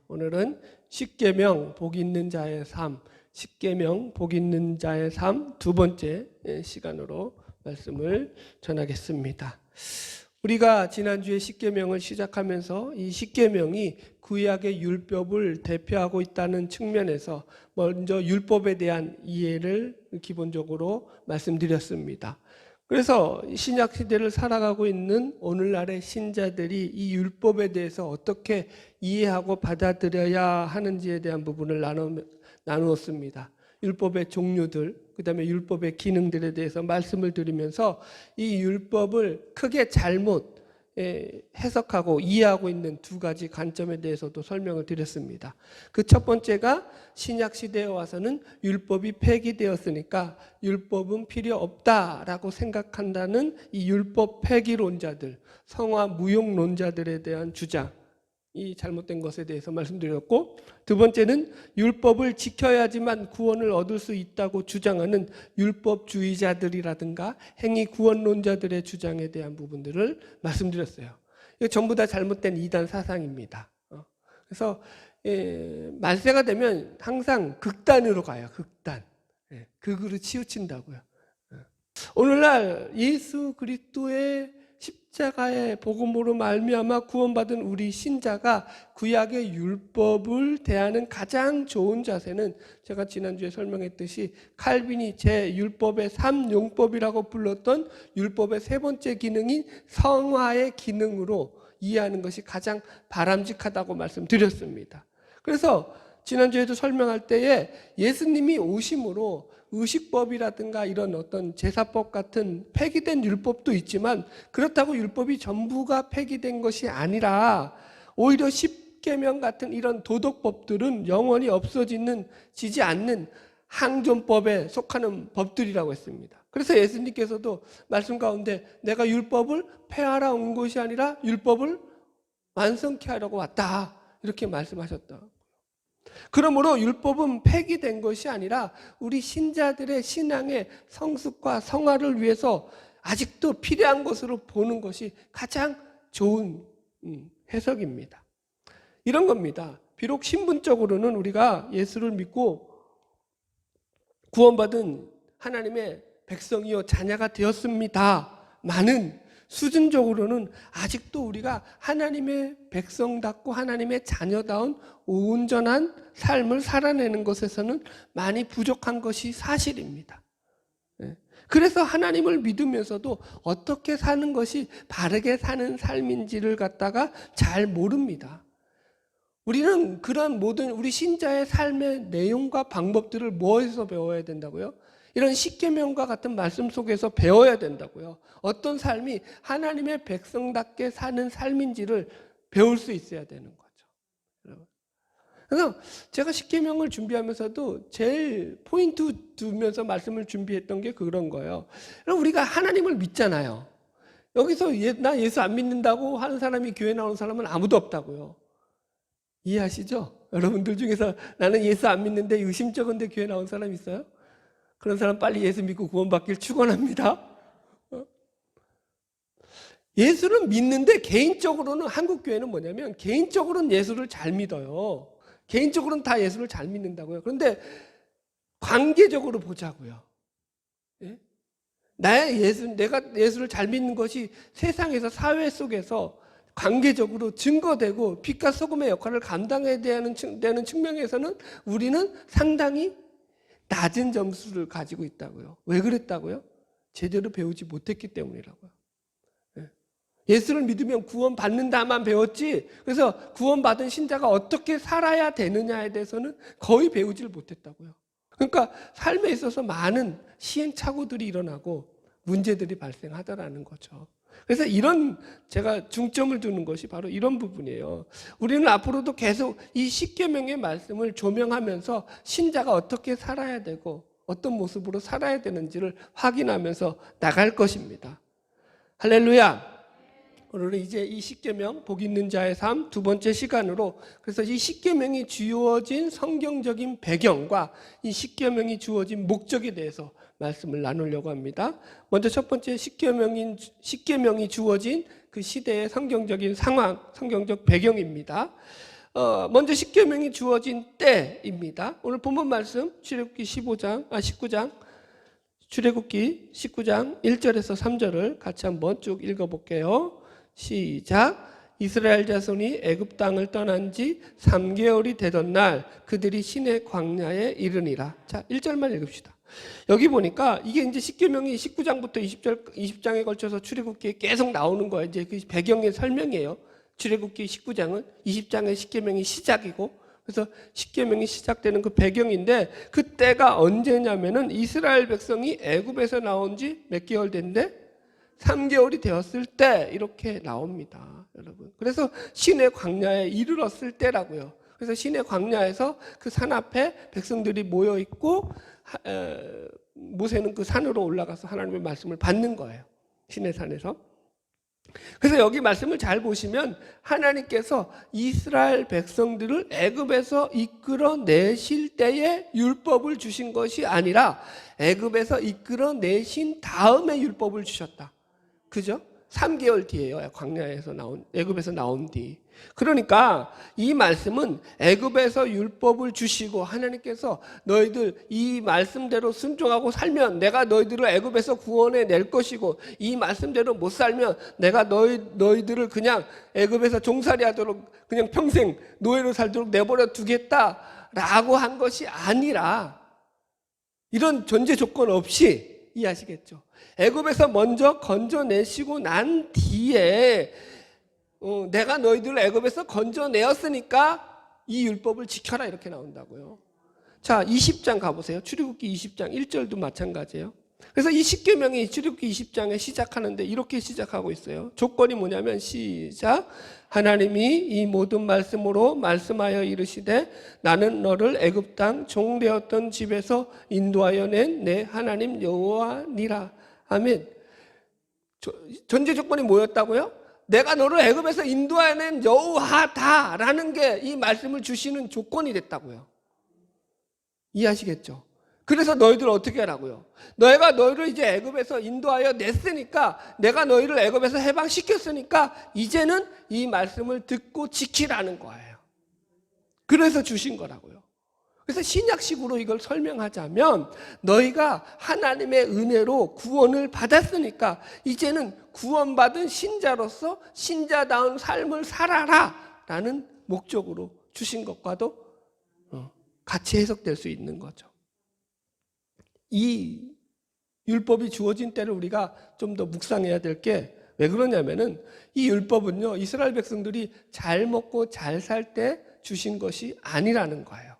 오늘은 십계명 복 있는 자의 삶, 십계명 복 있는 자의 삶 두 번째 시간으로 말씀을 전하겠습니다. 우리가 지난주에 십계명을 시작하면서 이 십계명이 구약의 율법을 대표하고 있다는 측면에서 먼저 율법에 대한 이해를 기본적으로 말씀드렸습니다. 그래서 신약 시대를 살아가고 있는 오늘날의 신자들이 이 율법에 대해서 어떻게 이해하고 받아들여야 하는지에 대한 부분을 나누었습니다. 율법의 종류들, 그 다음에 율법의 기능들에 대해서 말씀을 드리면서 이 율법을 크게 잘못 해석하고 이해하고 있는 두 가지 관점에 대해서도 설명을 드렸습니다. 그 첫 번째가 신약 시대에 와서는 율법이 폐기되었으니까 율법은 필요 없다라고 생각한다는 이 율법 폐기론자들, 성화 무용론자들에 대한 주장이 잘못된 것에 대해서 말씀드렸고, 두 번째는 율법을 지켜야지만 구원을 얻을 수 있다고 주장하는 율법주의자들이라든가 행위구원론자들의 주장에 대한 부분들을 말씀드렸어요. 이거 전부 다 잘못된 이단 사상입니다. 그래서 말세가 되면 항상 극단으로 가요. 극단. 극으로 치우친다고요. 오늘날 예수 그리스도의 십자가의 복음으로 말미암아 구원받은 우리 신자가 구약의 율법을 대하는 가장 좋은 자세는 제가 지난주에 설명했듯이 칼빈이 제 율법의 3용법이라고 불렀던 율법의 세 번째 기능인 성화의 기능으로 이해하는 것이 가장 바람직하다고 말씀드렸습니다. 그래서 지난주에도 설명할 때에 예수님이 오심으로 의식법이라든가 이런 어떤 제사법 같은 폐기된 율법도 있지만, 그렇다고 율법이 전부가 폐기된 것이 아니라 오히려 십계명 같은 이런 도덕법들은 영원히 없어지지 않는 항존법에 속하는 법들이라고 했습니다. 그래서 예수님께서도 말씀 가운데 내가 율법을 폐하러 온 것이 아니라 율법을 완성케 하려고 왔다, 이렇게 말씀하셨다. 그러므로 율법은 폐기된 것이 아니라 우리 신자들의 신앙의 성숙과 성화를 위해서 아직도 필요한 것으로 보는 것이 가장 좋은 해석입니다. 이런 겁니다. 비록 신분적으로는 우리가 예수를 믿고 구원받은 하나님의 백성이요 자녀가 되었습니다만은 수준적으로는 아직도 우리가 하나님의 백성답고 하나님의 자녀다운 온전한 삶을 살아내는 것에서는 많이 부족한 것이 사실입니다. 그래서 하나님을 믿으면서도 어떻게 사는 것이 바르게 사는 삶인지를 갖다가 잘 모릅니다. 우리는 그런 모든 우리 신자의 삶의 내용과 방법들을 뭐에서 배워야 된다고요? 이런 십계명과 같은 말씀 속에서 배워야 된다고요. 어떤 삶이 하나님의 백성답게 사는 삶인지를 배울 수 있어야 되는 거죠. 그래서 제가 십계명을 준비하면서도 제일 포인트 두면서 말씀을 준비했던 게 그런 거예요. 우리가 하나님을 믿잖아요. 여기서 나 예수 안 믿는다고 하는 사람이 교회 나오는 사람은 아무도 없다고요. 이해하시죠? 여러분들 중에서 나는 예수 안 믿는데 의심쩍은데 교회 나온 사람 있어요? 그런 사람 빨리 예수 믿고 구원받길 축원합니다. 예수를 믿는데 개인적으로는, 한국 교회는 뭐냐면 개인적으로는 예수를 잘 믿어요. 개인적으로는 다 예수를 잘 믿는다고요. 그런데 관계적으로 보자고요. 내가 예수를 잘 믿는 것이 세상에서, 사회 속에서 관계적으로 증거되고 빛과 소금의 역할을 감당해야 되는 측면에서는 우리는 상당히 낮은 점수를 가지고 있다고요. 왜 그랬다고요? 제대로 배우지 못했기 때문이라고요. 예수를 믿으면 구원받는다만 배웠지, 그래서 구원받은 신자가 어떻게 살아야 되느냐에 대해서는 거의 배우지를 못했다고요. 그러니까 삶에 있어서 많은 시행착오들이 일어나고 문제들이 발생하더라는 거죠. 그래서 제가 중점을 두는 것이 바로 이런 부분이에요. 우리는 앞으로도 계속 이 십계명의 말씀을 조명하면서 신자가 어떻게 살아야 되고 어떤 모습으로 살아야 되는지를 확인하면서 나갈 것입니다. 할렐루야. 오늘은 이제 이 십계명 복 있는 자의 삶 두 번째 시간으로, 그래서 이 십계명이 주어진 성경적인 배경과 이 십계명이 주어진 목적에 대해서 말씀을 나누려고 합니다. 먼저 첫 번째 십계명이 주어진 그 시대의 성경적인 상황, 성경적 배경입니다. 먼저 십계명이 주어진 때입니다. 오늘 본문 말씀 출애굽기 19장 출애굽기 19장 1절에서 3절을 같이 한번 쭉 읽어볼게요. 시작. 이스라엘 자손이 애굽 땅을 떠난 지 3개월이 되던 날 그들이 시내 광야에 이르니라. 자, 1절만 읽읍시다. 여기 보니까 이게 이제 십계명이 19장부터 20장에 걸쳐서 출애굽기에 계속 나오는 거예요. 이제 그 배경의 설명이에요. 출애굽기 19장은 20장의 십계명이 시작이고, 그래서 십계명이 시작되는 그 배경인데, 그때가 언제냐면은 이스라엘 백성이 애굽에서 나온 지 몇 개월 됐는데 3개월이 되었을 때 이렇게 나옵니다, 여러분. 그래서 시내 광야에 이르렀을 때라고요. 그래서 시내 광야에서 그 산 앞에 백성들이 모여 있고 모세는 그 산으로 올라가서 하나님의 말씀을 받는 거예요, 시내산에서. 그래서 여기 말씀을 잘 보시면 하나님께서 이스라엘 백성들을 애굽에서 이끌어내실 때에 율법을 주신 것이 아니라 애굽에서 이끌어내신 다음에 율법을 주셨다. 그죠? 3개월 뒤에요. 광야에서 나온, 애굽에서 나온 뒤. 그러니까 이 말씀은 애굽에서 율법을 주시고 하나님께서 너희들 이 말씀대로 순종하고 살면 내가 너희들을 애굽에서 구원해 낼 것이고, 이 말씀대로 못 살면 내가 너희들을 그냥 애굽에서 종살이 하도록 그냥 평생 노예로 살도록 내버려 두겠다라고 한 것이 아니라, 이런 전제 조건 없이, 이해하시겠죠? 애굽에서 먼저 건져내시고 난 뒤에 내가 너희들을 애굽에서 건져내었으니까 이 율법을 지켜라, 이렇게 나온다고요. 자, 20장 가보세요. 출애굽기 20장 1절도 마찬가지예요. 그래서 이 십계명이 출애굽기 20장에 시작하는데 이렇게 시작하고 있어요. 조건이 뭐냐면, 시작. 하나님이 이 모든 말씀으로 말씀하여 이르시되 나는 너를 애굽 땅 종되었던 집에서 인도하여 낸 내 하나님 여호와니라. 아멘. 전제 조건이 뭐였다고요? 내가 너를 애굽에서 인도하여 낸 여호와다라는 게 이 말씀을 주시는 조건이 됐다고요. 이해하시겠죠? 그래서 너희들 어떻게 하라고요? 너희가 너희를 이제 애굽에서 인도하여 냈으니까, 내가 너희를 애굽에서 해방시켰으니까 이제는 이 말씀을 듣고 지키라는 거예요. 그래서 주신 거라고요. 그래서 신약식으로 이걸 설명하자면, 너희가 하나님의 은혜로 구원을 받았으니까 이제는 구원받은 신자로서 신자다운 삶을 살아라 라는 목적으로 주신 것과도 같이 해석될 수 있는 거죠. 이 율법이 주어진 때를 우리가 좀 더 묵상해야 될 게 왜 그러냐면은, 이 율법은요, 이스라엘 백성들이 잘 먹고 잘 살 때 주신 것이 아니라는 거예요.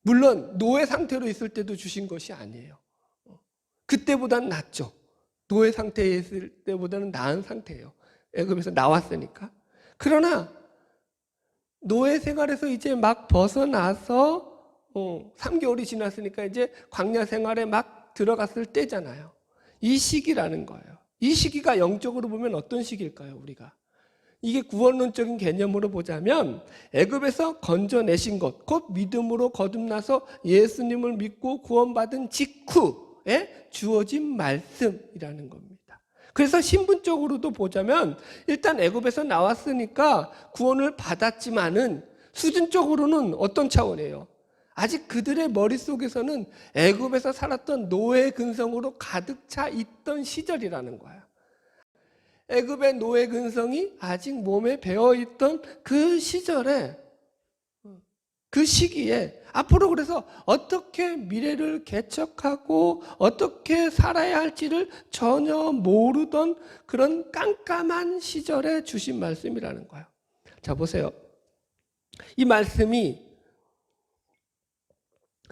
물론 노예 상태로 있을 때도 주신 것이 아니에요. 그때보다는 낫죠. 노예 상태에 있을 때보다는 나은 상태예요. 애굽에서 나왔으니까. 그러나 노예 생활에서 이제 막 벗어나서 3개월이 지났으니까 이제 광야 생활에 막 들어갔을 때잖아요. 이 시기라는 거예요. 이 시기가 영적으로 보면 어떤 시기일까요, 우리가? 이게 구원론적인 개념으로 보자면 애굽에서 건져내신 것, 곧 믿음으로 거듭나서 예수님을 믿고 구원받은 직후에 주어진 말씀이라는 겁니다. 그래서 신분적으로도 보자면 일단 애굽에서 나왔으니까 구원을 받았지만은 수준적으로는 어떤 차원이에요? 아직 그들의 머릿속에서는 애굽에서 살았던 노예 근성으로 가득 차 있던 시절이라는 거예요. 애굽의 노예 근성이 아직 몸에 배어있던 그 시절에, 그 시기에 앞으로 그래서 어떻게 미래를 개척하고 어떻게 살아야 할지를 전혀 모르던 그런 깜깜한 시절에 주신 말씀이라는 거예요. 자, 보세요. 이 말씀이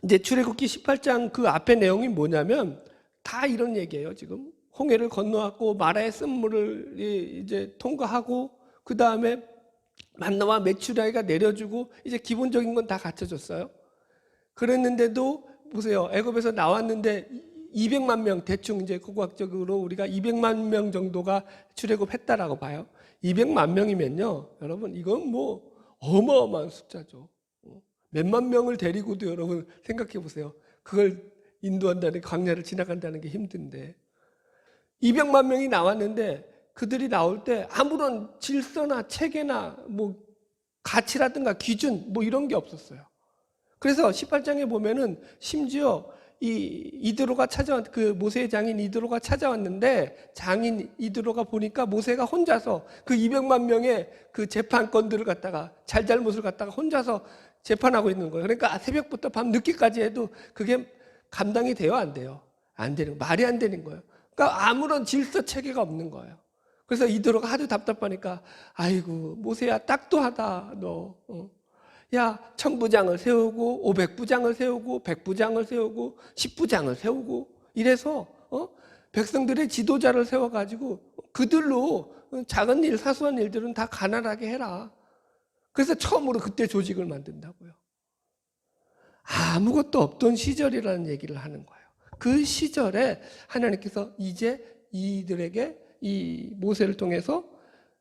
이제 출애굽기 18장 그 앞에 내용이 뭐냐면 다 이런 얘기예요. 지금 홍해를 건너왔고 마라의 쓴물을 이제 통과하고, 그 다음에 만나와 메추라기가 내려주고, 이제 기본적인 건 다 갖춰졌어요. 그랬는데도 보세요. 애굽에서 나왔는데 200만 명, 대충 이제 고고학적으로 우리가 200만 명 정도가 출애굽했다라고 봐요. 200만 명이면요, 여러분 이건 뭐 어마어마한 숫자죠. 몇만 명을 데리고도 여러분 생각해 보세요. 그걸 인도한다는, 광야를 지나간다는 게 힘든데 200만 명이 나왔는데 그들이 나올 때 아무런 질서나 체계나 뭐 가치라든가 기준 뭐 이런 게 없었어요. 그래서 18장에 보면은 심지어 이드로가 찾아왔, 그 모세의 장인 이드로가 찾아왔는데, 장인 이드로가 보니까 모세가 혼자서 그 200만 명의 그 재판권들을 갖다가 잘잘못을 갖다가 혼자서 재판하고 있는 거예요. 그러니까 새벽부터 밤 늦게까지 해도 그게 감당이 돼요, 안 돼요? 안 되는, 말이 안 되는 거예요. 그러니까 아무런 질서 체계가 없는 거예요. 그래서 이드로가 하도 답답하니까, 아이고 모세야 딱도하다 너. 야, 1000부장을 세우고 500부장을 세우고 100부장을 세우고 10부장을 세우고 이래서 백성들의 지도자를 세워가지고 그들로 작은 일, 사소한 일들은 다 가난하게 해라. 그래서 처음으로 그때 조직을 만든다고요. 아무것도 없던 시절이라는 얘기를 하는 거예요. 그 시절에 하나님께서 이제 이들에게 이 모세를 통해서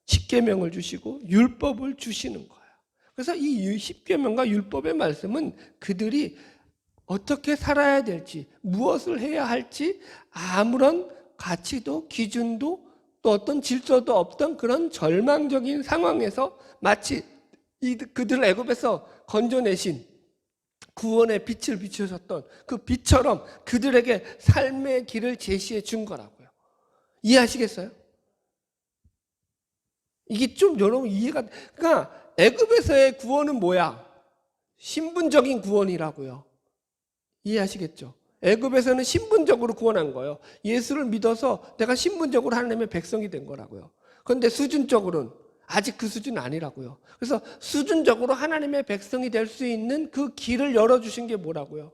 십계명을 주시고 율법을 주시는 거예요. 그래서 이 십계명과 율법의 말씀은 그들이 어떻게 살아야 될지, 무엇을 해야 할지 아무런 가치도 기준도 또 어떤 질서도 없던 그런 절망적인 상황에서 마치 그들을 애굽에서 건져내신 구원의 빛을 비추셨던 그 빛처럼 그들에게 삶의 길을 제시해 준 거라고요. 이해하시겠어요? 이게 좀 여러분 이해가, 그러니까 애굽에서의 구원은 뭐야? 신분적인 구원이라고요. 이해하시겠죠? 애굽에서는 신분적으로 구원한 거예요. 예수를 믿어서 내가 신분적으로 하나님의 백성이 된 거라고요. 그런데 수준적으로는 아직 그 수준 아니라고요. 그래서 수준적으로 하나님의 백성이 될 수 있는 그 길을 열어주신 게 뭐라고요?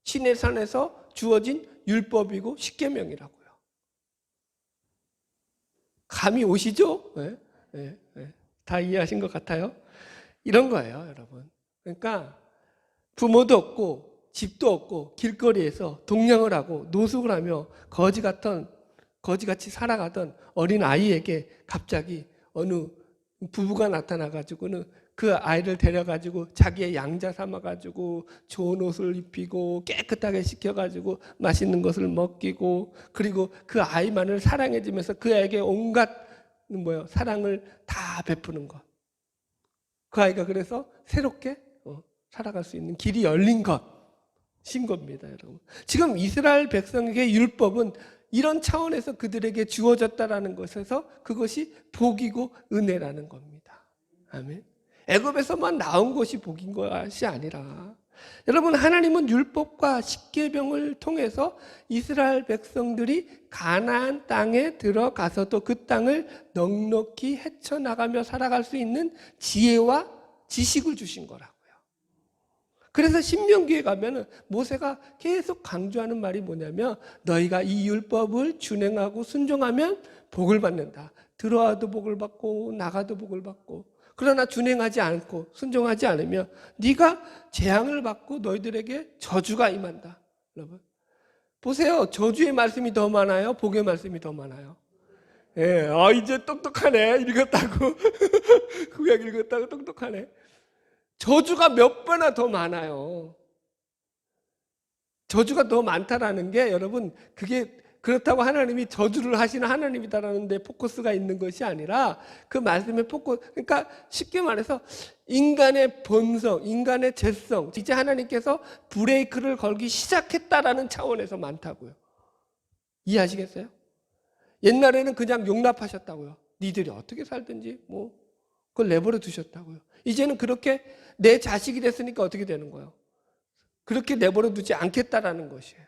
시내 산에서 주어진 율법이고 십계명이라고요. 감이 오시죠? 네, 네, 네. 다 이해하신 것 같아요? 이런 거예요, 여러분. 그러니까 부모도 없고 집도 없고 길거리에서 동냥을 하고 노숙을 하며 거지같이 살아가던 어린 아이에게 갑자기 어느 부부가 나타나가지고는 그 아이를 데려가지고 자기의 양자 삼아가지고 좋은 옷을 입히고 깨끗하게 씻겨가지고 맛있는 것을 먹이고, 그리고 그 아이만을 사랑해주면서 그 아이에게 온갖 사랑을 다 베푸는 것. 그 아이가 그래서 새롭게 살아갈 수 있는 길이 열린 것인 겁니다, 여러분. 지금 이스라엘 백성에게 율법은 이런 차원에서 그들에게 주어졌다라는 것에서 그것이 복이고 은혜라는 겁니다. 아멘. 애굽에서만 나온 것이 복인 것이 아니라, 여러분, 하나님은 율법과 십계명을 통해서 이스라엘 백성들이 가나안 땅에 들어가서도 그 땅을 넉넉히 헤쳐나가며 살아갈 수 있는 지혜와 지식을 주신 거라고요. 그래서 신명기에 가면은 모세가 계속 강조하는 말이 뭐냐면, 너희가 이 율법을 준행하고 순종하면 복을 받는다. 들어와도 복을 받고 나가도 복을 받고, 그러나 준행하지 않고 순종하지 않으면 네가 재앙을 받고 너희들에게 저주가 임한다. 여러분 보세요. 저주의 말씀이 더 많아요? 복의 말씀이 더 많아요? 예, 이제 똑똑하네. 읽었다고. 구약 읽었다고 똑똑하네. 저주가 몇 배나 더 많아요. 저주가 더 많다라는 게, 여러분, 그게 그렇다고 하나님이 저주를 하시는 하나님이다라는 데 포커스가 있는 것이 아니라, 그 말씀의 그러니까 쉽게 말해서 인간의 본성, 인간의 죄성, 이제 하나님께서 브레이크를 걸기 시작했다라는 차원에서 많다고요. 이해하시겠어요? 옛날에는 그냥 용납하셨다고요. 니들이 어떻게 살든지 그걸 내버려 두셨다고요. 이제는 그렇게 내 자식이 됐으니까 어떻게 되는 거예요? 그렇게 내버려 두지 않겠다라는 것이에요.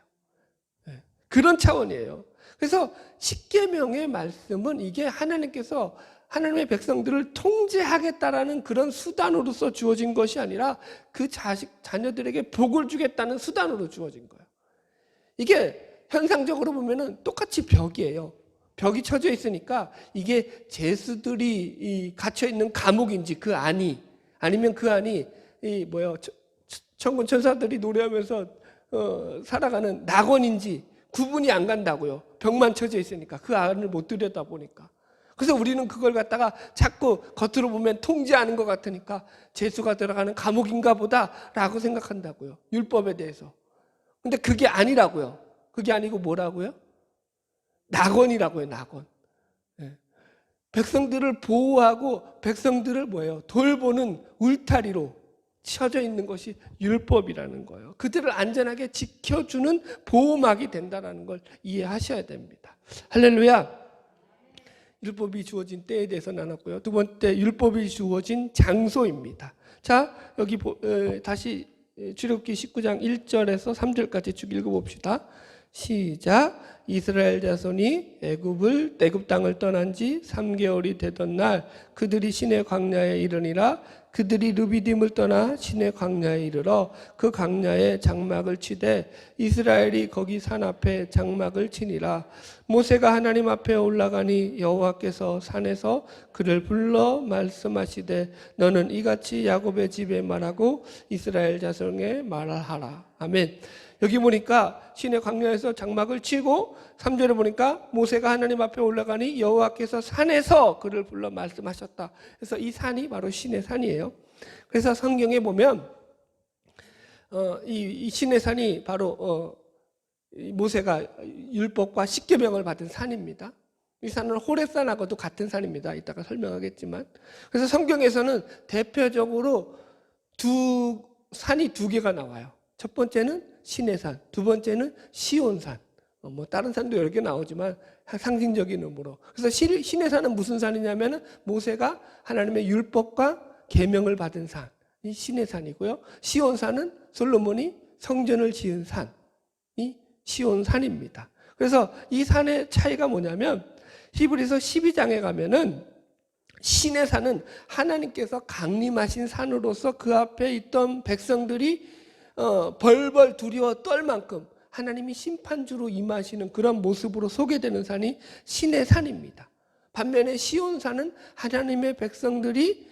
그런 차원이에요. 그래서 십계명의 말씀은 이게 하나님께서 하나님의 백성들을 통제하겠다라는 그런 수단으로서 주어진 것이 아니라 그 자녀들에게 복을 주겠다는 수단으로 주어진 거예요. 이게 현상적으로 보면은 똑같이 벽이에요. 벽이 쳐져 있으니까 이게 죄수들이 갇혀 있는 감옥인지 그 안이, 아니면 그 안이 천군 천사들이 노래하면서 살아가는 낙원인지 구분이 안 간다고요. 벽만 쳐져 있으니까, 그 안을 못 들여다 보니까. 그래서 우리는 그걸 갖다가 자꾸 겉으로 보면 통제하는 것 같으니까 죄수가 들어가는 감옥인가 보다라고 생각한다고요. 율법에 대해서. 근데 그게 아니라고요. 그게 아니고 뭐라고요? 낙원이라고요. 낙원. 백성들을 보호하고 백성들을 뭐예요? 돌보는 울타리로 쳐져 있는 것이 율법이라는 거예요. 그들을 안전하게 지켜주는 보호막이 된다는 걸 이해하셔야 됩니다. 할렐루야. 율법이 주어진 때에 대해서 나눴고요. 두 번째, 율법이 주어진 장소입니다. 자, 여기 다시 출애굽기 19장 1절에서 3절까지 쭉 읽어봅시다. 시작. 이스라엘 자손이 애굽 땅을 떠난 지 3개월이 되던 날 그들이 시내 광야에 이르니라. 그들이 르비딤을 떠나 시내 광야에 이르러 그 광야에 장막을 치되 이스라엘이 거기 산 앞에 장막을 치니라. 모세가 하나님 앞에 올라가니 여호와께서 산에서 그를 불러 말씀하시되 너는 이같이 야곱의 집에 말하고 이스라엘 자손에 말하라. 아멘. 여기 보니까 시내 광야에서 장막을 치고 3절에 보니까 모세가 하나님 앞에 올라가니 여호와께서 산에서 그를 불러 말씀하셨다. 그래서 이 산이 바로 시내 산이에요. 그래서 성경에 보면 이 시내 산이 바로 모세가 율법과 십계명을 받은 산입니다. 이 산은 호렙산하고도 같은 산입니다. 이따가 설명하겠지만. 그래서 성경에서는 대표적으로 산이 두 개가 나와요. 첫 번째는 시내산, 두 번째는 시온산. 뭐 다른 산도 여러 개 나오지만 상징적인 의미로. 그래서 시내산은 무슨 산이냐면은 모세가 하나님의 율법과 계명을 받은 산이 시내산이고요. 시온산은 솔로몬이 성전을 지은 산이 시온산입니다. 그래서 이 산의 차이가 뭐냐면 히브리서 12장에 가면은 시내산은 하나님께서 강림하신 산으로서 그 앞에 있던 백성들이 벌벌 두려워 떨 만큼 하나님이 심판주로 임하시는 그런 모습으로 소개되는 산이 시내산입니다. 반면에 시온산은 하나님의 백성들이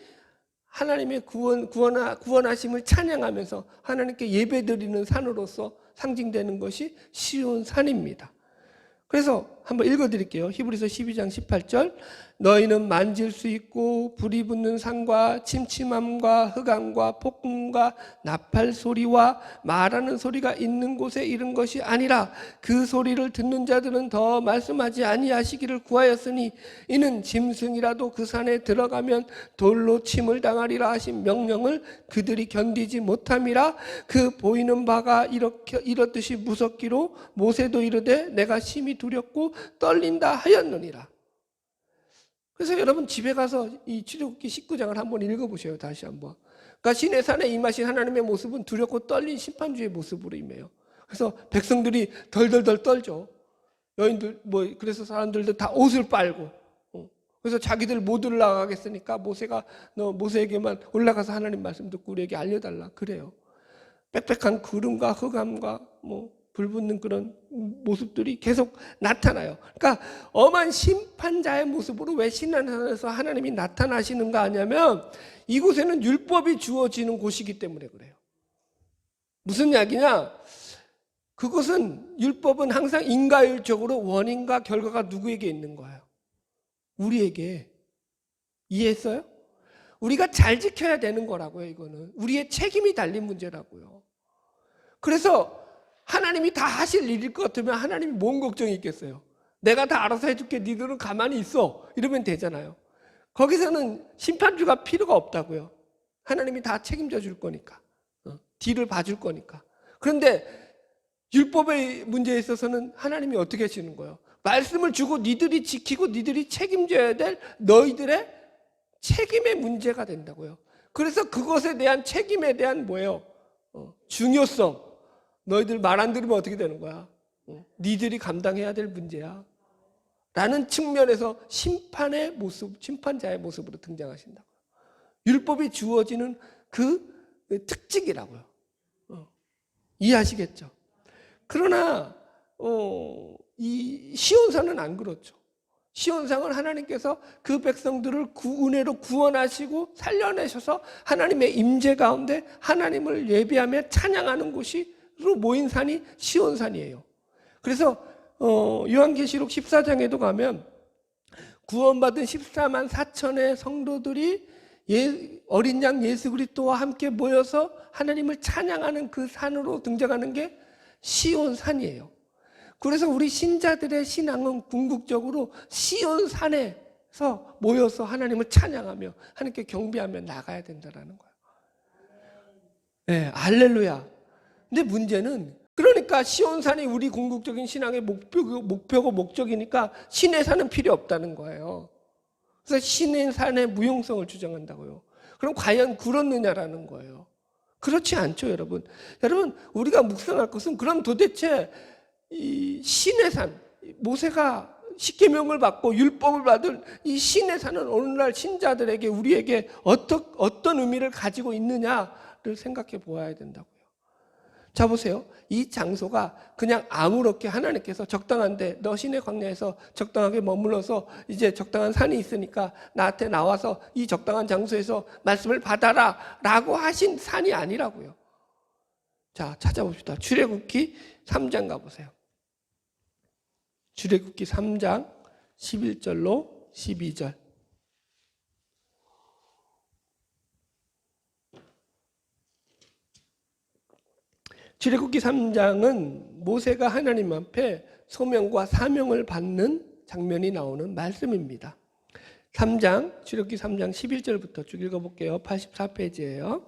하나님의 구원하심을 찬양하면서 하나님께 예배드리는 산으로서 상징되는 것이 시온산입니다. 그래서 한번 읽어드릴게요. 히브리서 12장 18절. 너희는 만질 수 있고 불이 붙는 산과 침침함과 흑암과 폭풍과 나팔 소리와 말하는 소리가 있는 곳에 이른 것이 아니라 그 소리를 듣는 자들은 더 말씀하지 아니하시기를 구하였으니 이는 짐승이라도 그 산에 들어가면 돌로 침을 당하리라 하신 명령을 그들이 견디지 못함이라. 그 보이는 바가 이렇듯이 무섭기로 모세도 이르되 내가 심히 두렵고 떨린다 하였느니라. 그래서 여러분 집에 가서 이 출애굽기 19장을 한번 읽어보세요. 다시 한번. 그러니까 시내산에 임하신 하나님의 모습은 두렵고 떨린 심판주의 모습으로 임해요. 그래서 백성들이 덜덜덜 떨죠. 여인들 그래서 사람들도 다 옷을 빨고 그래서 자기들 못 올라가겠으니까 모세가 너 모세에게만 올라가서 하나님 말씀 듣고 우리에게 알려달라 그래요. 빽빽한 구름과 흑암과 불 붙는 그런 모습들이 계속 나타나요. 그러니까 엄한 심판자의 모습으로 왜 시내산에서 하나님이 나타나시는가 하냐면 이곳에는 율법이 주어지는 곳이기 때문에 그래요. 무슨 이야기냐? 그것은 율법은 항상 인과율적으로 원인과 결과가 누구에게 있는 거예요? 우리에게. 이해했어요? 우리가 잘 지켜야 되는 거라고요. 이거는 우리의 책임이 달린 문제라고요. 그래서 하나님이 다 하실 일일 것 같으면 하나님이 뭔 걱정이 있겠어요? 내가 다 알아서 해줄게. 니들은 가만히 있어. 이러면 되잖아요. 거기서는 심판주가 필요가 없다고요. 하나님이 다 책임져 줄 거니까. 뒤를 봐줄 거니까. 그런데 율법의 문제에 있어서는 하나님이 어떻게 하시는 거예요? 말씀을 주고 니들이 지키고 니들이 책임져야 될 너희들의 책임의 문제가 된다고요. 그래서 그것에 대한 책임에 대한 뭐예요? 중요성. 너희들 말 안 들으면 어떻게 되는 거야? 니들이 감당해야 될 문제야. 라는 측면에서 심판의 모습, 심판자의 모습으로 등장하신다고요. 율법이 주어지는 그 특징이라고요. 이해하시겠죠? 그러나 이 시온산은 안 그렇죠. 시온산은 하나님께서 그 백성들을 은혜로 구원하시고 살려내셔서 하나님의 임재 가운데 하나님을 예배하며 찬양하는 곳이 모인 산이 시온산이에요. 그래서 요한계시록 14장에도 가면 구원받은 14만 4천의 성도들이 어린 양 예수 그리스도와 함께 모여서 하나님을 찬양하는 그 산으로 등장하는 게 시온산이에요. 그래서 우리 신자들의 신앙은 궁극적으로 시온산에 그래서 모여서 하나님을 찬양하며 하나님께 경배하며 나가야 된다라는 거예요. 네, 할렐루야. 근데 문제는 그러니까 시온산이 우리 궁극적인 신앙의 목표고 목적이니까 신의 산은 필요 없다는 거예요. 그래서 신의 산의 무용성을 주장한다고요. 그럼 과연 그렇느냐라는 거예요. 그렇지 않죠, 여러분. 여러분, 우리가 묵상할 것은 그럼 도대체 이 신의 산, 모세가 십계명을 받고 율법을 받은 이 신의 산은 오늘날 신자들에게 우리에게 어떤 의미를 가지고 있느냐를 생각해 보아야 된다고요. 자, 보세요. 이 장소가 그냥 아무렇게 하나님께서 적당한데 너 시내 광야에서 적당하게 머물러서 이제 적당한 산이 있으니까 나한테 나와서 이 적당한 장소에서 말씀을 받아라 라고 하신 산이 아니라고요. 자, 찾아봅시다. 출애굽기 3장 가보세요. 출애굽기 3장 11절로 12절. 출애굽기 3장은 모세가 하나님 앞에 소명과 사명을 받는 장면이 나오는 말씀입니다. 3장, 출애굽기 3장 11절부터 쭉 읽어볼게요. 84페이지예요.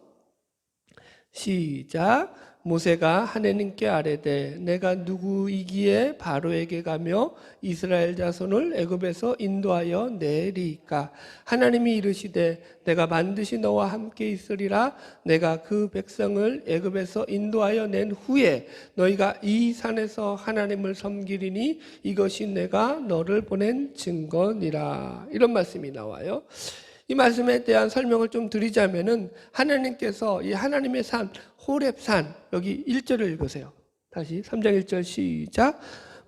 시작. 모세가 하나님께 아뢰되 내가 누구이기에 바로에게 가며 이스라엘 자손을 애굽에서 인도하여 내리까. 하나님이 이르시되 내가 반드시 너와 함께 있으리라. 내가 그 백성을 애굽에서 인도하여 낸 후에 너희가 이 산에서 하나님을 섬기리니 이것이 내가 너를 보낸 증거니라. 이런 말씀이 나와요. 이 말씀에 대한 설명을 좀 드리자면은 하나님께서 이 하나님의 산 호렙산, 여기 1절을 읽으세요. 다시 3장 1절 시작.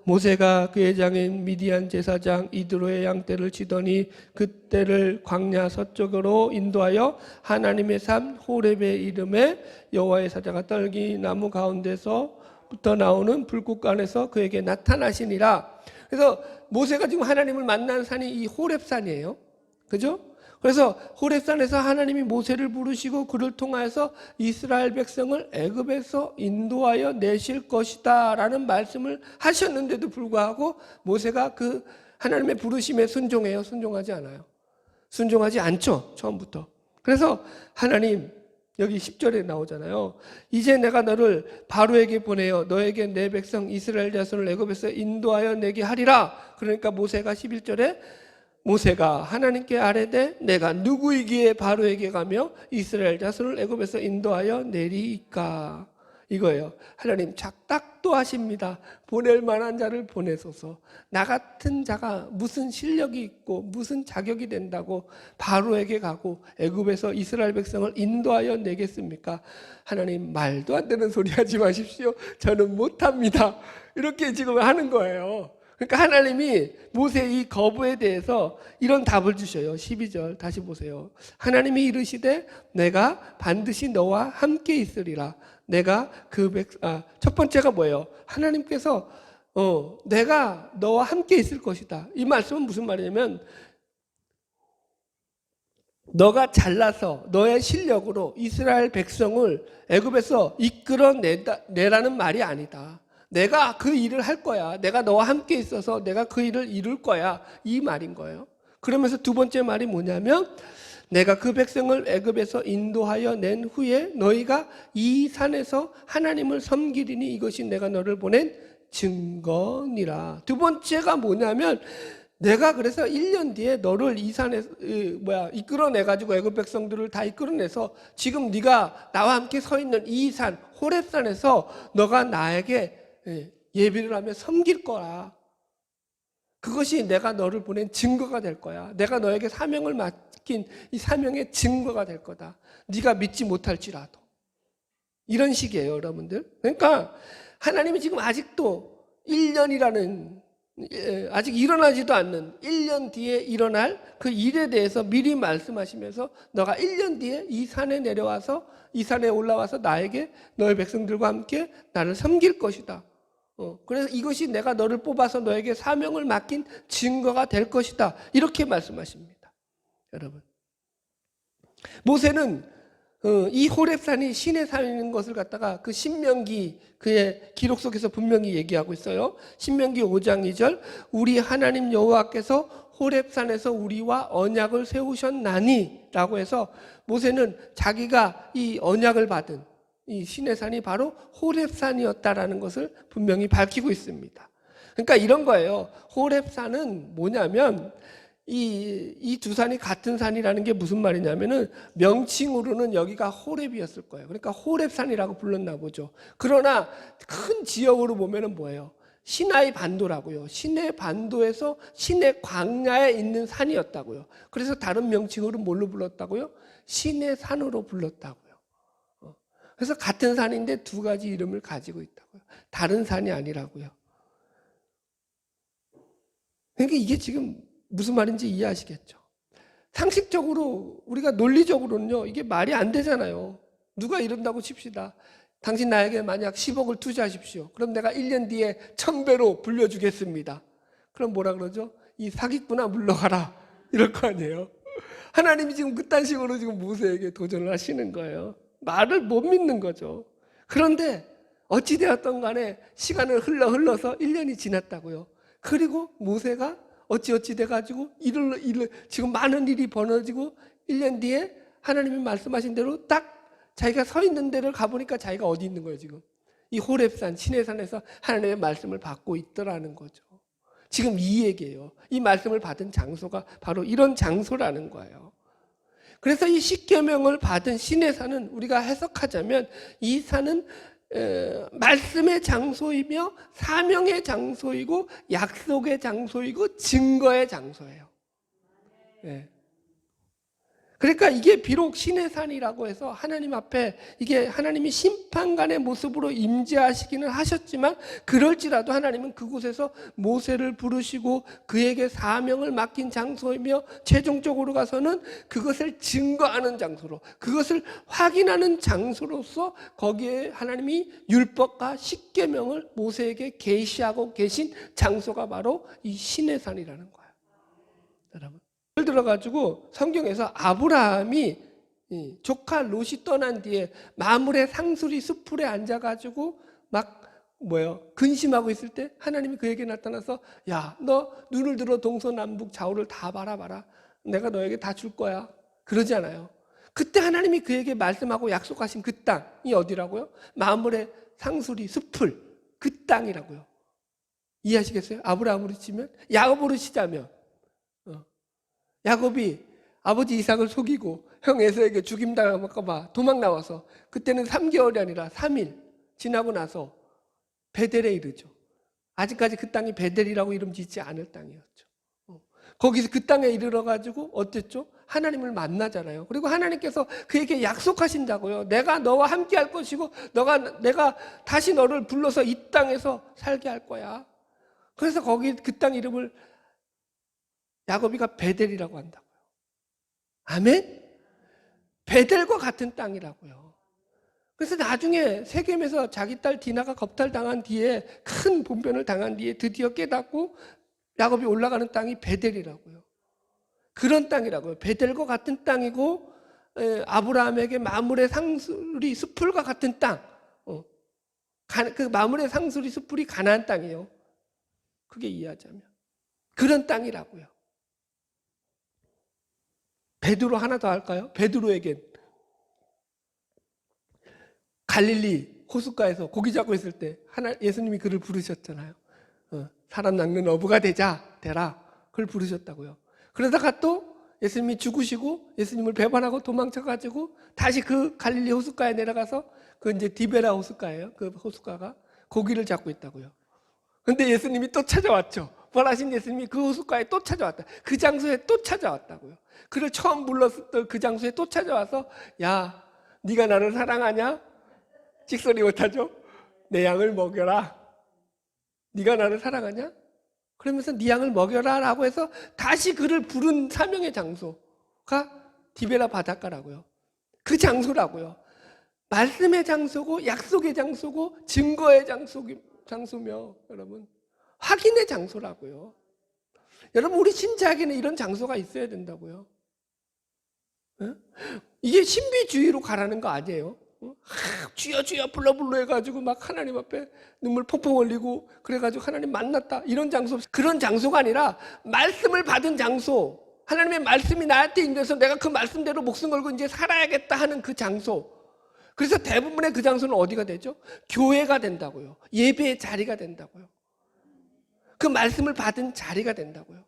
모세가 그의 장인 미디안 제사장 이드로의 양떼를 치더니 그떼를 광야 서쪽으로 인도하여 하나님의 산 호렙의 이름에 여호와의 사자가 떨기나무 가운데서부터 나오는 불꽃간에서 그에게 나타나시니라. 그래서 모세가 지금 하나님을 만난 산이 이 호렙산이에요. 그죠? 그래서 호렙산에서 하나님이 모세를 부르시고 그를 통하여서 이스라엘 백성을 애굽에서 인도하여 내실 것이다 라는 말씀을 하셨는데도 불구하고 모세가 그 하나님의 부르심에 순종해요? 순종하지 않아요? 순종하지 않죠, 처음부터. 그래서 하나님, 여기 10절에 나오잖아요. 이제 내가 너를 바로에게 보내어 너에게 내 백성 이스라엘 자손을 애굽에서 인도하여 내게 하리라. 그러니까 모세가 11절에 모세가 하나님께 아뢰되 내가 누구이기에 바로에게 가며 이스라엘 자손을 애굽에서 인도하여 내리이까. 이거예요. 하나님 작작도 하십니다. 보낼 만한 자를 보내소서. 나 같은 자가 무슨 실력이 있고 무슨 자격이 된다고 바로에게 가고 애굽에서 이스라엘 백성을 인도하여 내겠습니까? 하나님 말도 안 되는 소리 하지 마십시오. 저는 못합니다. 이렇게 지금 하는 거예요. 그러니까 하나님이 모세의 이 거부에 대해서 이런 답을 주셔요. 12절 다시 보세요. 하나님이 이르시되 내가 반드시 너와 함께 있으리라. 내가 첫 번째가 뭐예요? 하나님께서 내가 너와 함께 있을 것이다. 이 말씀은 무슨 말이냐면 너가 잘나서 너의 실력으로 이스라엘 백성을 애굽에서 이끌어내라는 말이 아니다. 내가 그 일을 할 거야. 내가 너와 함께 있어서 내가 그 일을 이룰 거야. 이 말인 거예요. 그러면서 두 번째 말이 뭐냐면 내가 그 백성을 애굽에서 인도하여 낸 후에 너희가 이 산에서 하나님을 섬기리니 이것이 내가 너를 보낸 증거니라. 두 번째가 뭐냐면 내가 그래서 1년 뒤에 너를 이 산에 이끌어내가지고 애굽 백성들을 다 이끌어내서 지금 네가 나와 함께 서 있는 이 산 호렙산에서 너가 나에게 예비를 하며 섬길 거라. 그것이 내가 너를 보낸 증거가 될 거야. 내가 너에게 사명을 맡긴 이 사명의 증거가 될 거다. 네가 믿지 못할지라도. 이런 식이에요, 여러분들. 그러니까 하나님이 지금 아직도 1년이라는 아직 일어나지도 않는 1년 뒤에 일어날 그 일에 대해서 미리 말씀하시면서 너가 1년 뒤에 이 산에 내려와서 이 산에 올라와서 나에게 너의 백성들과 함께 나를 섬길 것이다. 그래서 이것이 내가 너를 뽑아서 너에게 사명을 맡긴 증거가 될 것이다. 이렇게 말씀하십니다. 여러분, 모세는 이 호렙산이 신의 산인 것을 갖다가 그 신명기 그의 기록 속에서 분명히 얘기하고 있어요. 신명기 5장 2절 우리 하나님 여호와께서 호렙산에서 우리와 언약을 세우셨나니 라고 해서 모세는 자기가 이 언약을 받은 이 시내산이 바로 호렙산이었다라는 것을 분명히 밝히고 있습니다. 그러니까 이런 거예요. 호렙산은 뭐냐면 이 두 산이 같은 산이라는 게 무슨 말이냐면은 명칭으로는 여기가 호렙이었을 거예요. 그러니까 호렙산이라고 불렀나 보죠. 그러나 큰 지역으로 보면은 뭐예요? 시나이 반도라고요. 시내 반도에서 시내 광야에 있는 산이었다고요. 그래서 다른 명칭으로 뭘로 불렀다고요? 시내 산으로 불렀다고요. 그래서 같은 산인데 두 가지 이름을 가지고 있다고요. 다른 산이 아니라고요. 그러니까 이게 지금 무슨 말인지 이해하시겠죠? 상식적으로 우리가 논리적으로는요, 이게 말이 안 되잖아요. 누가 이런다고 칩시다. 당신 나에게 만약 10억을 투자하십시오. 그럼 내가 1년 뒤에 1000배로 불려주겠습니다. 그럼 뭐라 그러죠? 이 사기꾼아 물러가라. 이럴 거 아니에요. 하나님이 지금 그딴 식으로 지금 모세에게 도전을 하시는 거예요. 말을 못 믿는 거죠. 그런데 어찌되었던 간에 시간을 흘러서 1년이 지났다고요. 그리고 모세가 어찌 돼가지고 지금 많은 일이 벌어지고 1년 뒤에 하나님이 말씀하신 대로 딱 자기가 서 있는 데를 가보니까 자기가 어디 있는 거예요, 지금. 이 호렙산, 시내산에서 하나님의 말씀을 받고 있더라는 거죠. 지금 이 얘기예요. 이 말씀을 받은 장소가 바로 이런 장소라는 거예요. 그래서 이 십계명을 받은 시내산은 우리가 해석하자면 이 산은 말씀의 장소이며 사명의 장소이고 약속의 장소이고 증거의 장소예요. 네. 그러니까 이게 비록 신의 산이라고 해서 하나님 앞에 이게 하나님이 심판관의 모습으로 임재하시기는 하셨지만 그럴지라도 하나님은 그곳에서 모세를 부르시고 그에게 사명을 맡긴 장소이며 최종적으로 가서는 그것을 증거하는 장소로 그것을 확인하는 장소로서 거기에 하나님이 율법과 십계명을 모세에게 계시하고 계신 장소가 바로 이 신의 산이라는 거예요. 여러분. 예를 들어가지고 성경에서 아브라함이 조카 롯이 떠난 뒤에 마물의 상수리 숲풀에 앉아가지고 막 근심하고 있을 때 하나님이 그에게 나타나서 야, 너 눈을 들어 동서남북 좌우를 다 바라봐라. 내가 너에게 다 줄 거야. 그러지 않아요. 그때 하나님이 그에게 말씀하고 약속하신 그 땅이 어디라고요? 마물의 상수리 숲풀 그 땅이라고요. 이해하시겠어요? 아브라함으로 치면 야곱으로 치자면 야곱이 아버지 이삭을 속이고 형 에서에게 죽임당할까 봐 도망 나와서 그때는 3개월이 아니라 3일 지나고 나서 베델에 이르죠. 아직까지 그 땅이 베델이라고 이름 짓지 않을 땅이었죠. 거기서 그 땅에 이르러가지고 어땠죠? 하나님을 만나잖아요. 그리고 하나님께서 그에게 약속하신다고요. 내가 너와 함께 할 것이고 내가 다시 너를 불러서 이 땅에서 살게 할 거야. 그래서 거기 그 땅 이름을 야곱이가 베델이라고 한다고요. 아멘? 베델과 같은 땅이라고요. 그래서 나중에 세겜에서 자기 딸 디나가 겁탈당한 뒤에 큰 분변을 당한 뒤에 드디어 깨닫고 야곱이 올라가는 땅이 베델이라고요. 그런 땅이라고요. 베델과 같은 땅이고 아브라함에게 마물의 상수리 숲풀과 같은 땅. 그 마물의 상수리 숲풀이 가나안 땅이에요. 그게 이해하자면. 그런 땅이라고요. 베드로 하나 더 할까요? 베드로에겐 갈릴리 호숫가에서 고기 잡고 있을 때 예수님이 그를 부르셨잖아요. 사람 낚는 어부가 되라. 그걸 부르셨다고요. 그러다가 또 예수님이 죽으시고 예수님을 배반하고 도망쳐가지고 다시 그 갈릴리 호숫가에 내려가서 그 이제 디베라 호숫가예요. 그 호숫가가 고기를 잡고 있다고요. 근데 예수님이 또 찾아왔죠. 부활하신 예수님이 그 호숫가에 또 찾아왔다. 그 장소에 또 찾아왔다고요. 그를 처음 불렀을 그 장소에 또 찾아와서 야, 네가 나를 사랑하냐? 찍소리 못하죠? 내 양을 먹여라. 네가 나를 사랑하냐? 그러면서 네 양을 먹여라 라고 해서 다시 그를 부른 사명의 장소가 디베라 바닷가라고요. 그 장소라고요. 말씀의 장소고 약속의 장소고 증거의 장소며 여러분 확인의 장소라고요. 여러분 우리 신자에게는 이런 장소가 있어야 된다고요. 이게 신비주의로 가라는 거 아니에요. 주여 주여 불러 해가지고 막 하나님 앞에 눈물 펑펑 흘리고 그래가지고 하나님 만났다 이런 장소, 그런 장소가 아니라 말씀을 받은 장소, 하나님의 말씀이 나한테 임해서 내가 그 말씀대로 목숨 걸고 이제 살아야겠다 하는 그 장소. 그래서 대부분의 그 장소는 어디가 되죠? 교회가 된다고요. 예배의 자리가 된다고요. 그 말씀을 받은 자리가 된다고요.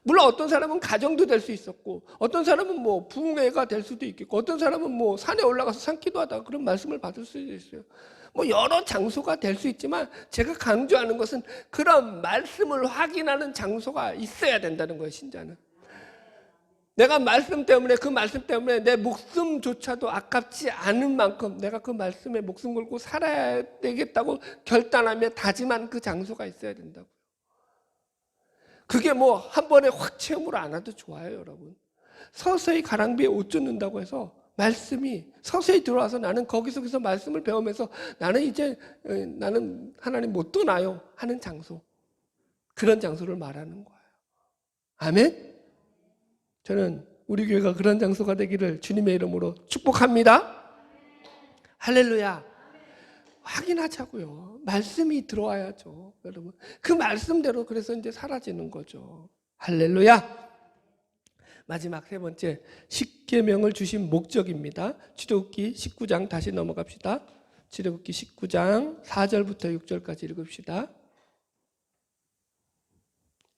물론 어떤 사람은 가정도 될 수 있었고, 어떤 사람은 뭐 부흥회가 될 수도 있겠고, 어떤 사람은 뭐 산에 올라가서 산기도하다가 그런 말씀을 받을 수도 있어요. 뭐 여러 장소가 될 수 있지만 제가 강조하는 것은 그런 말씀을 확인하는 장소가 있어야 된다는 거예요. 신자는. 내가 말씀 때문에, 그 말씀 때문에 내 목숨조차도 아깝지 않은 만큼 내가 그 말씀에 목숨 걸고 살아야 되겠다고 결단하며 다짐한 그 장소가 있어야 된다고. 그게 뭐 한 번에 확 체험으로 안 와도 좋아요, 여러분. 서서히 가랑비에 옷 젖는다고 해서 말씀이 서서히 들어와서 나는 거기서 말씀을 배우면서 나는 이제 나는 하나님 못 떠나요 하는 장소, 그런 장소를 말하는 거예요. 아멘. 저는 우리 교회가 그런 장소가 되기를 주님의 이름으로 축복합니다. 할렐루야. 확인하자고요. 말씀이 들어와야죠, 여러분. 그 말씀대로 그래서 이제 사라지는 거죠. 할렐루야. 마지막 세 번째, 십계명을 주신 목적입니다. 출애굽기 19장 다시 넘어갑시다. 출애굽기 19장 4절부터 6절까지 읽읍시다.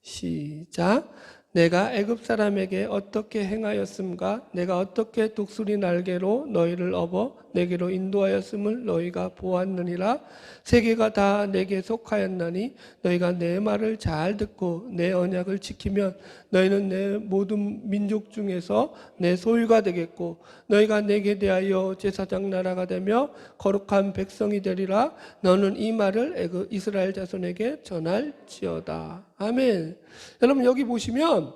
시작. 내가 애굽 사람에게 어떻게 행하였음과 내가 어떻게 독수리 날개로 너희를 업어 내게로 인도하였음을 너희가 보았느니라. 세계가 다 내게 속하였나니 너희가 내 말을 잘 듣고 내 언약을 지키면 너희는 내 모든 민족 중에서 내 소유가 되겠고 너희가 내게 대하여 제사장 나라가 되며 거룩한 백성이 되리라. 너는 이 말을 이스라엘 자손에게 전할지어다. 아멘. 여러분 여기 보시면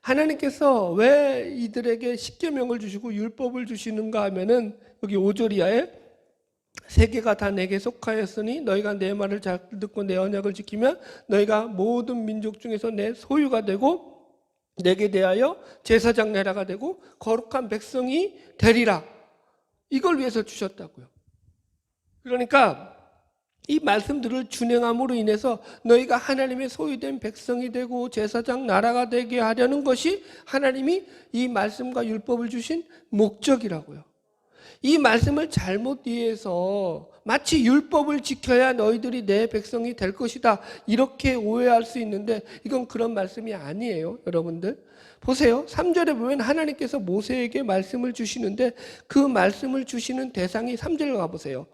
하나님께서 왜 이들에게 십계명을 주시고 율법을 주시는가 하면은 여기 5절 이하에 세계가 다 내게 속하였으니 너희가 내 말을 잘 듣고 내 언약을 지키면 너희가 모든 민족 중에서 내 소유가 되고 내게 대하여 제사장 나라가 되고 거룩한 백성이 되리라. 이걸 위해서 주셨다고요. 그러니까 이 말씀들을 준행함으로 인해서 너희가 하나님의 소유된 백성이 되고 제사장 나라가 되게 하려는 것이 하나님이 이 말씀과 율법을 주신 목적이라고요. 이 말씀을 잘못 이해해서 마치 율법을 지켜야 너희들이 내 백성이 될 것이다 이렇게 오해할 수 있는데 이건 그런 말씀이 아니에요, 여러분들. 보세요. 3절에 보면 하나님께서 모세에게 말씀을 주시는데 그 말씀을 주시는 대상이 3절 가보세요.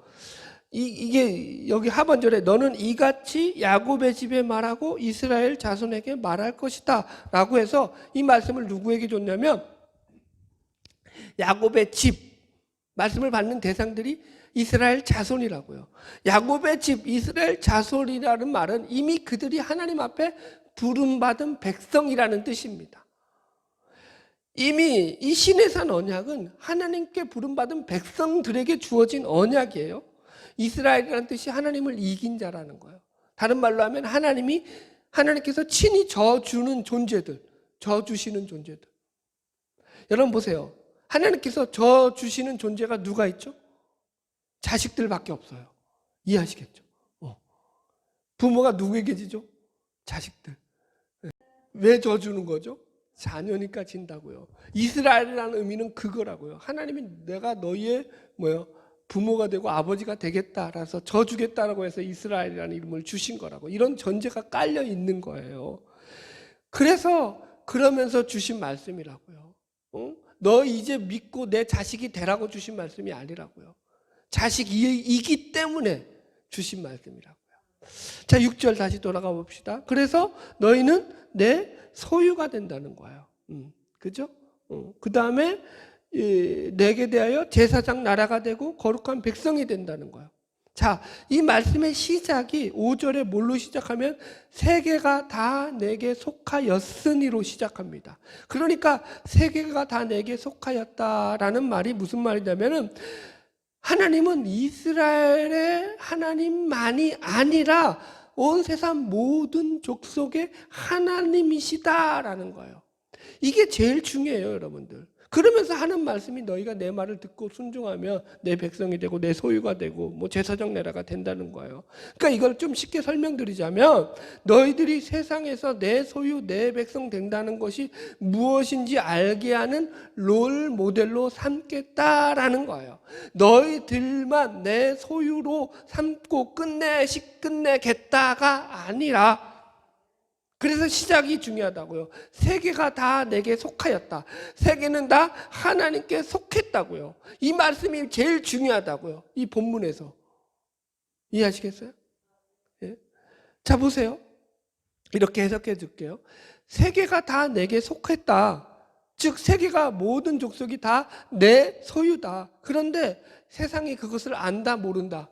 이게 여기 하반절에 너는 이같이 야곱의 집에 말하고 이스라엘 자손에게 말할 것이다 라고 해서 이 말씀을 누구에게 줬냐면 야곱의 집, 말씀을 받는 대상들이 이스라엘 자손이라고요. 야곱의 집, 이스라엘 자손이라는 말은 이미 그들이 하나님 앞에 부름받은 백성이라는 뜻입니다. 이미 이 시내산 언약은 하나님께 부름받은 백성들에게 주어진 언약이에요. 이스라엘이라는 뜻이 하나님을 이긴 자라는 거예요. 다른 말로 하면 하나님께서 친히 져주는 존재들, 져주시는 존재들. 여러분 보세요. 하나님께서 져주시는 존재가 누가 있죠? 자식들밖에 없어요. 이해하시겠죠? 부모가 누구에게 지죠? 자식들. 왜 져주는 거죠? 자녀니까 진다고요. 이스라엘이라는 의미는 그거라고요. 하나님이 내가 너희의 부모가 되고 아버지가 되겠다라서 져주겠다라고 해서 이스라엘이라는 이름을 주신 거라고. 이런 전제가 깔려 있는 거예요. 그래서 그러면서 주신 말씀이라고요. 너 이제 믿고 내 자식이 되라고 주신 말씀이 아니라고요. 자식이기 때문에 주신 말씀이라고요. 자, 6절 다시 돌아가 봅시다. 그래서 너희는 내 소유가 된다는 거예요. 그죠? 그 다음에 내게 대하여 제사장 나라가 되고 거룩한 백성이 된다는 거예요. 자, 이 말씀의 시작이 5절에 뭘로 시작하면 세계가 다 내게 속하였으니로 시작합니다. 그러니까 세계가 다 내게 속하였다라는 말이 무슨 말이냐면은 하나님은 이스라엘의 하나님만이 아니라 온 세상 모든 족속의 하나님이시다라는 거예요. 이게 제일 중요해요, 여러분들. 그러면서 하는 말씀이 너희가 내 말을 듣고 순종하면 내 백성이 되고 내 소유가 되고 뭐 제사장 나라가 된다는 거예요. 그러니까 이걸 좀 쉽게 설명드리자면 너희들이 세상에서 내 소유 내 백성 된다는 것이 무엇인지 알게 하는 롤 모델로 삼겠다라는 거예요. 너희들만 내 소유로 삼고 끝내겠다가 아니라, 그래서 시작이 중요하다고요. 세계가 다 내게 속하였다. 세계는 다 하나님께 속했다고요. 이 말씀이 제일 중요하다고요. 이 본문에서. 이해하시겠어요? 예? 자, 보세요. 이렇게 해석해 줄게요. 세계가 다 내게 속했다. 즉 세계가 모든 족속이 다 내 소유다. 그런데 세상이 그것을 안다 모른다.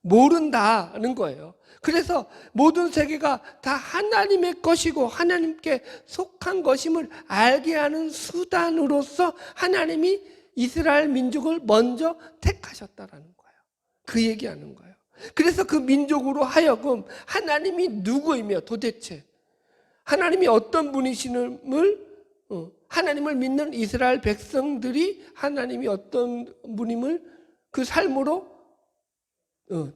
모른다는 거예요. 그래서 모든 세계가 다 하나님의 것이고 하나님께 속한 것임을 알게 하는 수단으로서 하나님이 이스라엘 민족을 먼저 택하셨다라는 거예요. 그 얘기하는 거예요. 그래서 그 민족으로 하여금 하나님이 누구이며 도대체 하나님이 어떤 분이심을 하나님을 믿는 이스라엘 백성들이 하나님이 어떤 분임을 그 삶으로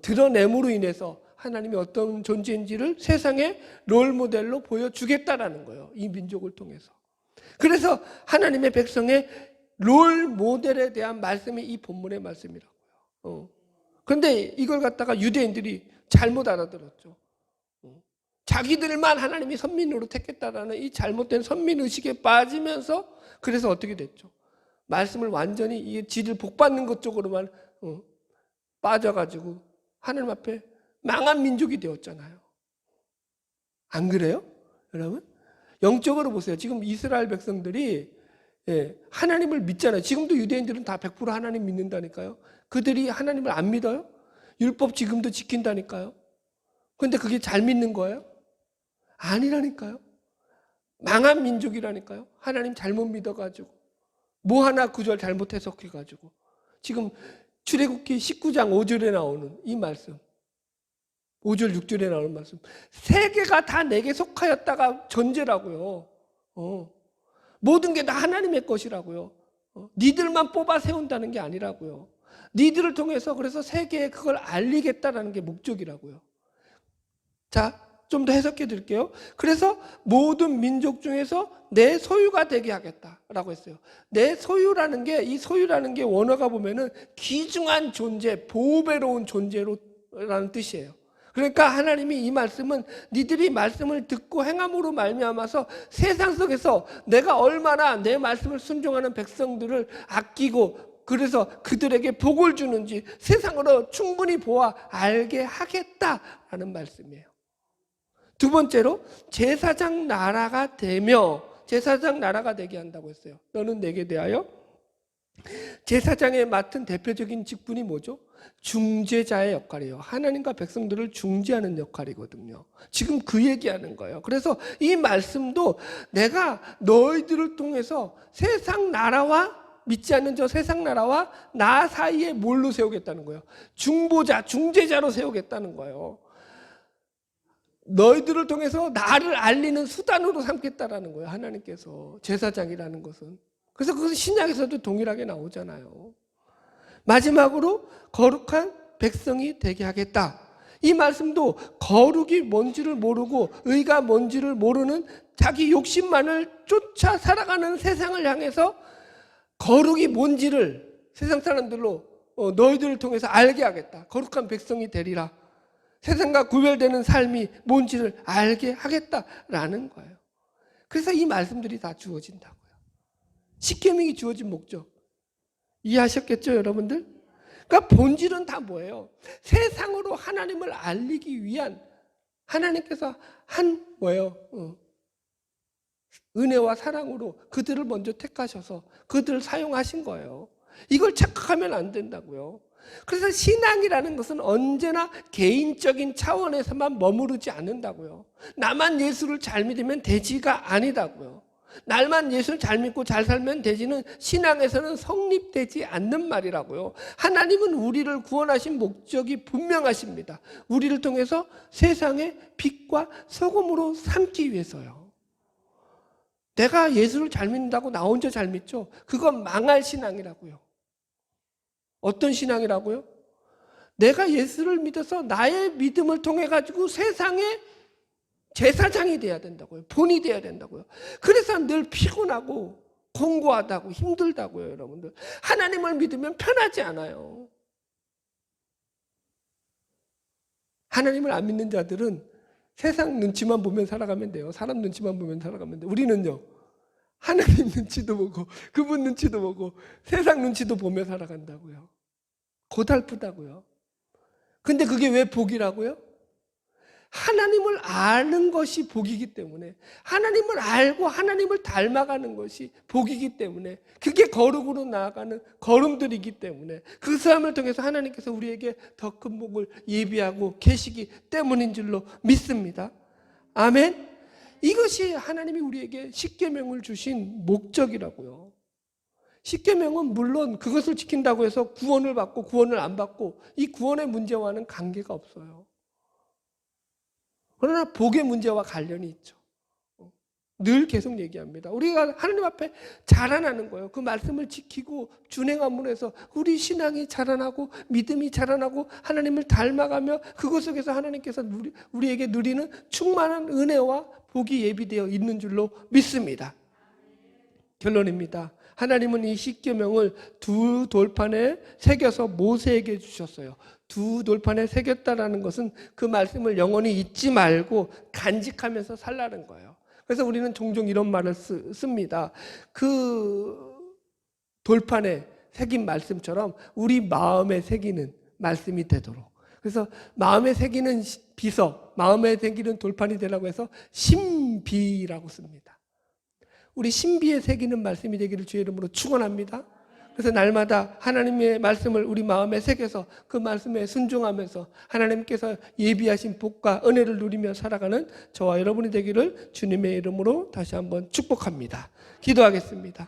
드러냄으로 인해서 하나님이 어떤 존재인지를 세상에 롤모델로 보여주겠다라는 거예요. 이 민족을 통해서. 그래서 하나님의 백성의 롤모델에 대한 말씀이 이 본문의 말씀이라고요. 그런데 이걸 갖다가 유대인들이 잘못 알아들었죠. 자기들만 하나님이 선민으로 택했다라는 이 잘못된 선민의식에 빠지면서 그래서 어떻게 됐죠? 말씀을 완전히 이 지들 복받는 것 쪽으로만 빠져가지고 하나님 앞에 망한 민족이 되었잖아요. 안 그래요? 여러분? 영적으로 보세요. 지금 이스라엘 백성들이 하나님을 믿잖아요. 지금도 유대인들은 다 100% 하나님 믿는다니까요. 그들이 하나님을 안 믿어요? 율법 지금도 지킨다니까요. 그런데 그게 잘 믿는 거예요? 아니라니까요. 망한 민족이라니까요. 하나님 잘못 믿어가지고 뭐 하나 구절 잘못 해석해가지고 지금 출애굽기 19장 5절에 나오는 이 말씀, 5절 6절에 나오는 말씀, 세계가 다 내게 속하였다가 전제라고요. 모든 게 다 하나님의 것이라고요. 니들만 뽑아 세운다는 게 아니라고요. 니들을 통해서 그래서 세계에 그걸 알리겠다라는 게 목적이라고요. 자, 좀 더 해석해 드릴게요. 그래서 모든 민족 중에서 내 소유가 되게 하겠다라고 했어요. 내 소유라는 게, 이 소유라는 게 원어가 보면은 귀중한 존재, 보배로운 존재로라는 뜻이에요. 그러니까 하나님이 이 말씀은 니들이 말씀을 듣고 행함으로 말미암아서 세상 속에서 내가 얼마나 내 말씀을 순종하는 백성들을 아끼고 그래서 그들에게 복을 주는지 세상으로 충분히 보아 알게 하겠다라는 말씀이에요. 두 번째로 제사장 나라가 되며, 제사장 나라가 되게 한다고 했어요. 너는 내게 대하여. 제사장에 맡은 대표적인 직분이 뭐죠? 중재자의 역할이에요. 하나님과 백성들을 중재하는 역할이거든요. 지금 그 얘기하는 거예요. 그래서 이 말씀도 내가 너희들을 통해서 세상 나라와, 믿지 않는 저 세상 나라와 나 사이에 뭘로 세우겠다는 거예요? 중보자, 중재자로 세우겠다는 거예요. 너희들을 통해서 나를 알리는 수단으로 삼겠다라는 거예요. 하나님께서. 제사장이라는 것은. 그래서 그것은 신약에서도 동일하게 나오잖아요. 마지막으로 거룩한 백성이 되게 하겠다. 이 말씀도 거룩이 뭔지를 모르고 의가 뭔지를 모르는 자기 욕심만을 쫓아 살아가는 세상을 향해서 거룩이 뭔지를 세상 사람들로 너희들을 통해서 알게 하겠다. 거룩한 백성이 되리라. 세상과 구별되는 삶이 뭔지를 알게 하겠다라는 거예요. 그래서 이 말씀들이 다 주어진다고요. 십계명이 주어진 목적. 이해하셨겠죠, 여러분들? 그러니까 본질은 다 뭐예요? 세상으로 하나님을 알리기 위한 하나님께서 한 뭐예요? 은혜와 사랑으로 그들을 먼저 택하셔서 그들을 사용하신 거예요. 이걸 착각하면 안 된다고요. 그래서 신앙이라는 것은 언제나 개인적인 차원에서만 머무르지 않는다고요. 나만 예수를 잘 믿으면 되지가 아니다고요. 날만 예수를 잘 믿고 잘 살면 되지는 신앙에서는 성립되지 않는 말이라고요. 하나님은 우리를 구원하신 목적이 분명하십니다. 우리를 통해서 세상의 빛과 소금으로 삼기 위해서요. 내가 예수를 잘 믿는다고 나 혼자 잘 믿죠? 그건 망할 신앙이라고요. 어떤 신앙이라고요? 내가 예수를 믿어서 나의 믿음을 통해 가지고 세상에 제사장이 돼야 된다고요. 본이 돼야 된다고요. 그래서 늘 피곤하고 공고하다고 힘들다고요, 여러분들. 하나님을 믿으면 편하지 않아요. 하나님을 안 믿는 자들은 세상 눈치만 보면 살아가면 돼요. 사람 눈치만 보면 살아가면 돼요. 우리는요, 하나님 눈치도 보고 그분 눈치도 보고 세상 눈치도 보며 살아간다고요. 고달프다고요. 근데 그게 왜 복이라고요? 하나님을 아는 것이 복이기 때문에, 하나님을 알고 하나님을 닮아가는 것이 복이기 때문에, 그게 거룩으로 나아가는 걸음들이기 때문에, 그 삶을 통해서 하나님께서 우리에게 더 큰 복을 예비하고 계시기 때문인 줄로 믿습니다. 아멘. 이것이 하나님이 우리에게 십계명을 주신 목적이라고요. 십계명은 물론 그것을 지킨다고 해서 구원을 받고 구원을 안 받고 이 구원의 문제와는 관계가 없어요. 그러나 복의 문제와 관련이 있죠. 늘 계속 얘기합니다. 우리가 하나님 앞에 자라나는 거예요. 그 말씀을 지키고 준행함으로 해서 우리 신앙이 자라나고 믿음이 자라나고 하나님을 닮아가며 그것 속에서 하나님께서 우리에게 누리는 충만한 은혜와 복이 예비되어 있는 줄로 믿습니다. 결론입니다. 하나님은 이 십계명을 두 돌판에 새겨서 모세에게 주셨어요. 두 돌판에 새겼다라는 것은 그 말씀을 영원히 잊지 말고 간직하면서 살라는 거예요. 그래서 우리는 종종 이런 말을 씁니다. 그 돌판에 새긴 말씀처럼 우리 마음에 새기는 말씀이 되도록. 그래서 마음에 새기는 비서, 마음에 새기는 돌판이 되라고 해서 신비라고 씁니다. 우리 신비에 새기는 말씀이 되기를 주의 이름으로 축원합니다. 그래서 날마다 하나님의 말씀을 우리 마음에 새겨서 그 말씀에 순종하면서 하나님께서 예비하신 복과 은혜를 누리며 살아가는 저와 여러분이 되기를 주님의 이름으로 다시 한번 축복합니다. 기도하겠습니다.